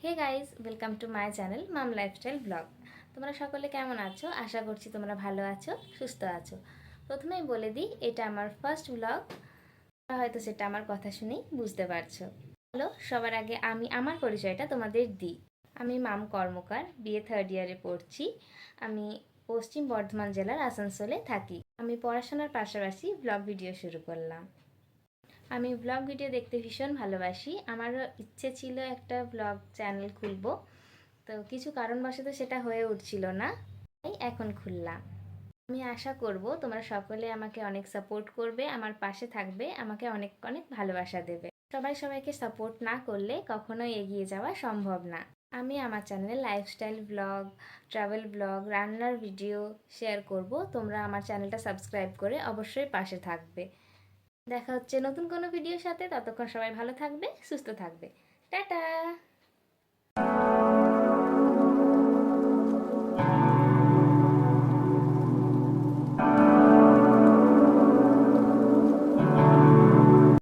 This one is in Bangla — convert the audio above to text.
Hey guys, welcome to my channel mom lifestyle blog. তোমরা সকলে কেমন আছো? আশা করছি তোমরা ভালো আছো, সুস্থ আছো। প্রথমেই বলে দিই, এটা আমার ফার্স্ট ব্লগ। হয়তো সেটা আমার কথা শুনেই বুঝতে পারছো। হলো, সবার আগে আমি আমার পরিচয়টা তোমাদের দিই। আমি মাম কর্মকার, বিএ থার্ড ইয়ারে পড়ছি। আমি পশ্চিম বর্ধমান জেলার আসানসোলে থাকি। আমি পড়াশোনার পাশাপাশি ব্লগ ভিডিও শুরু করলাম। আমি ব্লগ ভিডিও দেখতে ভীষণ ভালোবাসি। আমারও ইচ্ছে ছিল একটা ব্লগ চ্যানেল খুলবো, তো কিছু কারণবশত সেটা হয়ে উঠছিল না, তাই এখন খুললাম। আমি আশা করব তোমরা সকলে আমাকে অনেক সাপোর্ট করবে, আমার পাশে থাকবে, আমাকে অনেক অনেক ভালোবাসা দেবে। সবাই সবাইকে সাপোর্ট না করলে কখনোই এগিয়ে যাওয়া সম্ভব না। আমি আমার চ্যানেলে লাইফস্টাইল ব্লগ, ট্রাভেল ব্লগ, রান্নার ভিডিও শেয়ার করব। তোমরা আমার চ্যানেলটা সাবস্ক্রাইব করে অবশ্যই পাশে থাকবে। দেখা হচ্ছে নতুন কোনো ভিডিওর সাথে। ততক্ষণ সবাই ভালো থাকবে, সুস্থ থাকবে। টাটা।